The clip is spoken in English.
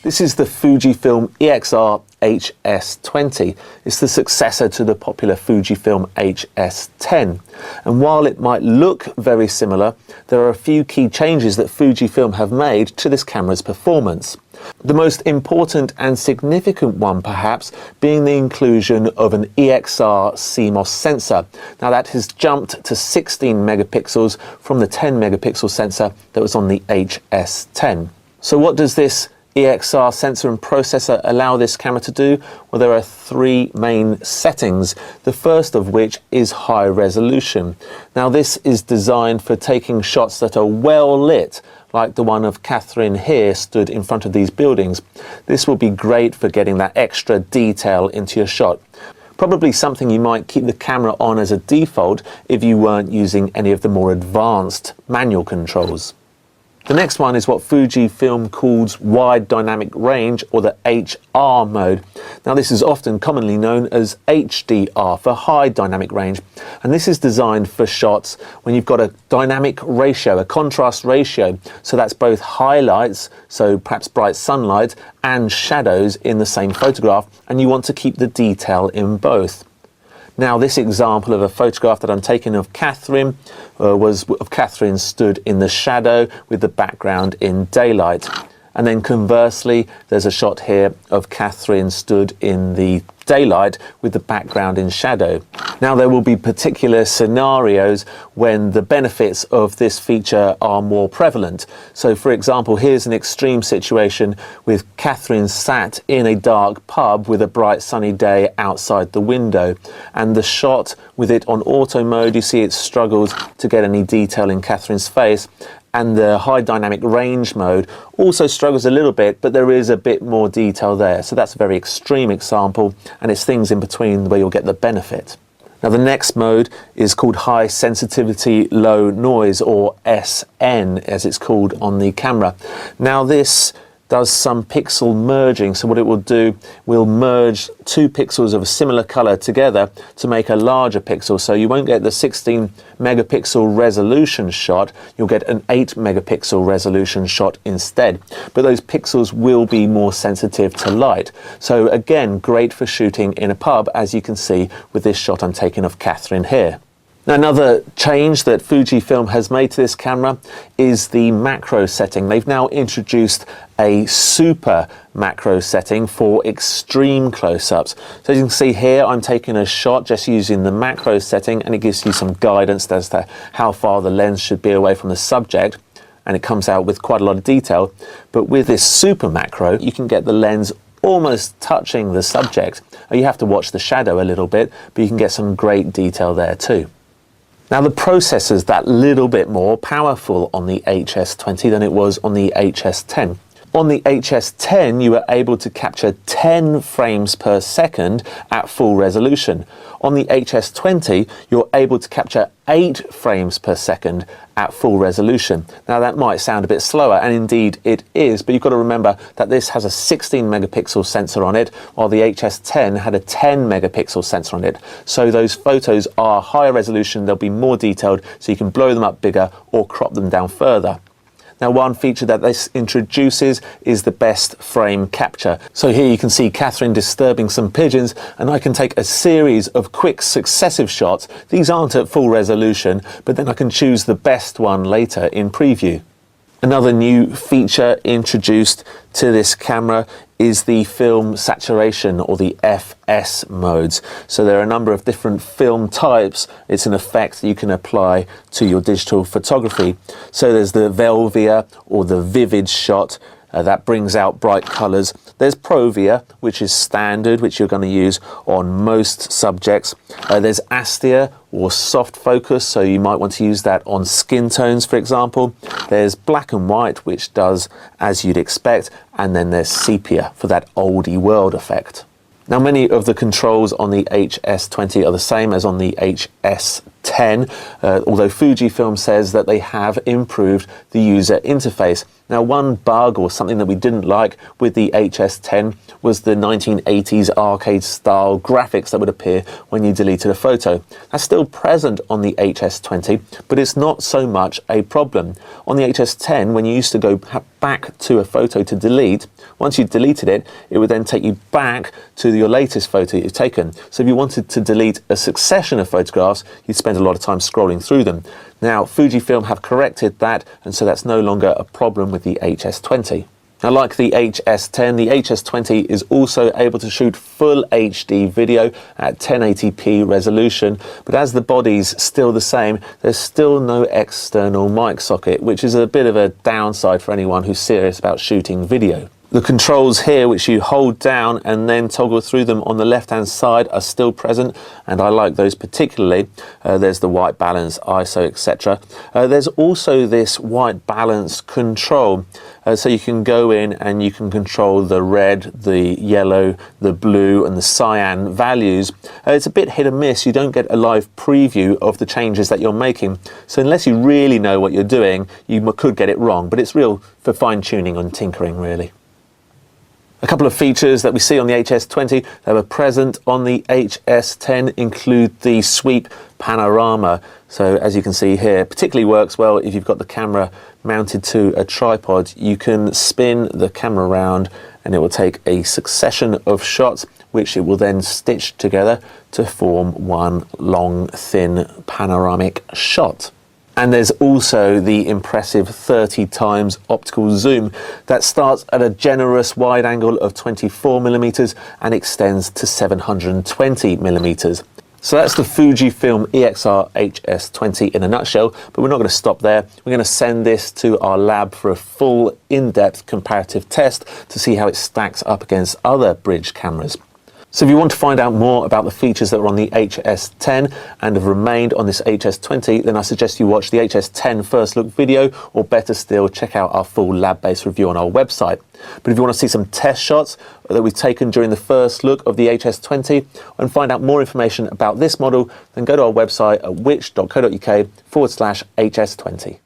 This is the Fujifilm HS20. It's the successor to the popular Fujifilm HS10. And while it might look very similar, there are a few key changes that Fujifilm have made to this camera's performance. The most important and significant one, perhaps, being the inclusion of an EXR CMOS sensor. Now that has jumped to 16 megapixels from the 10 megapixel sensor that was on the HS10. So what does this EXR sensor and processor allow this camera to do? Well, there are three main settings, the first of which is high resolution. Now this is designed for taking shots that are well lit, like the one of Catherine here stood in front of these buildings. This will be great for getting that extra detail into your shot. Probably something you might keep the camera on as a default if you weren't using any of the more advanced manual controls. The next one is what Fujifilm calls wide dynamic range, or the HR mode. Now this is often commonly known as HDR for high dynamic range, and this is designed for shots when you've got a dynamic ratio, a contrast ratio, so that's both highlights, so perhaps bright sunlight, and shadows in the same photograph, and you want to keep the detail in both. Now this example of a photograph that I'm taking of Catherine was of Catherine stood in the shadow with the background in daylight. And then conversely, there's a shot here of Catherine stood in the daylight with the background in shadow. Now there will be particular scenarios when the benefits of this feature are more prevalent. So for example, here's an extreme situation with Catherine sat in a dark pub with a bright sunny day outside the window, and the shot with it on auto mode, you see it struggles to get any detail in Catherine's face. And the high dynamic range mode also struggles a little bit, but there is a bit more detail there. So that's a very extreme example, and it's things in between where you'll get the benefit. Now the next mode is called high sensitivity low noise, or SN as it's called on the camera. Now this does some pixel merging, so what it will do will merge two pixels of a similar color together to make a larger pixel. So you won't get the 16 megapixel resolution shot, you'll get an 8 megapixel resolution shot instead, but those pixels will be more sensitive to light. So again, great for shooting in a pub, as you can see with this shot I'm taking of Catherine here. Now another change that Fujifilm has made to this camera is the macro setting. They've now introduced a super macro setting for extreme close-ups. So as you can see here, I'm taking a shot just using the macro setting, and it gives you some guidance as to how far the lens should be away from the subject, and it comes out with quite a lot of detail. But with this super macro, you can get the lens almost touching the subject. You have to watch the shadow a little bit, but you can get some great detail there too. Now the processor's that little bit more powerful on the HS20 than it was on the HS10. On the HS10 you were able to capture 10 frames per second at full resolution. On the HS20 you're able to capture 8 frames per second at full resolution. Now that might sound a bit slower, and indeed it is, but you've got to remember that this has a 16 megapixel sensor on it, while the HS10 had a 10 megapixel sensor on it. So those photos are higher resolution, they'll be more detailed, so you can blow them up bigger or crop them down further. Now one feature that this introduces is the best frame capture. So here you can see Catherine disturbing some pigeons, and I can take a series of quick successive shots. These aren't at full resolution, but then I can choose the best one later in preview. Another new feature introduced to this camera is the film saturation, or the FS modes. So there are a number of different film types. It's an effect that you can apply to your digital photography. So there's the Velvia, or the vivid shot, that brings out bright colors. There's Provia, which is standard, which you're going to use on most subjects. There's Astia, or soft focus, so you might want to use that on skin tones, for example. There's black and white, which does as you'd expect, and then there's sepia for that oldie world effect. Now many of the controls on the HS20 are the same as on the HS10. HS10, although Fujifilm says that they have improved the user interface. Now, one bug or something that we didn't like with the HS10 was the 1980s arcade-style graphics that would appear when you deleted a photo. That's still present on the HS20, but it's not so much a problem. On the HS10, when you used to go back to a photo to delete, once you deleted it, it would then take you back to your latest photo you've taken. So if you wanted to delete a succession of photographs, you'd spend a lot of time scrolling through them. Now, Fujifilm have corrected that, and so that's no longer a problem with the HS20. Now, like the HS10, the HS20 is also able to shoot full HD video at 1080p resolution, but as the body's still the same, there's still no external mic socket, which is a bit of a downside for anyone who's serious about shooting video. The controls here, which you hold down and then toggle through them on the left-hand side, are still present, and I like those particularly. There's the white balance, ISO, etc. There's also this white balance control, so you can go in and you can control the red, the yellow, the blue, and the cyan values. It's a bit hit and miss. You don't get a live preview of the changes that you're making, so unless you really know what you're doing, you could get it wrong, but it's real for fine-tuning and tinkering, really. A couple of features that we see on the HS20 that were present on the HS10 include the sweep panorama. So as you can see here, particularly works well if you've got the camera mounted to a tripod. You can spin the camera around and it will take a succession of shots, which it will then stitch together to form one long, thin panoramic shot. And there's also the impressive 30 times optical zoom that starts at a generous wide angle of 24mm and extends to 720mm. So that's the Fujifilm EXR HS20 in a nutshell, but we're not going to stop there. We're going to send this to our lab for a full in-depth comparative test to see how it stacks up against other bridge cameras. So if you want to find out more about the features that are on the HS10 and have remained on this HS20, then I suggest you watch the HS10 first look video, or better still, check out our full lab-based review on our website. But if you want to see some test shots that we've taken during the first look of the HS20 and find out more information about this model, then go to our website at which.co.uk/HS20.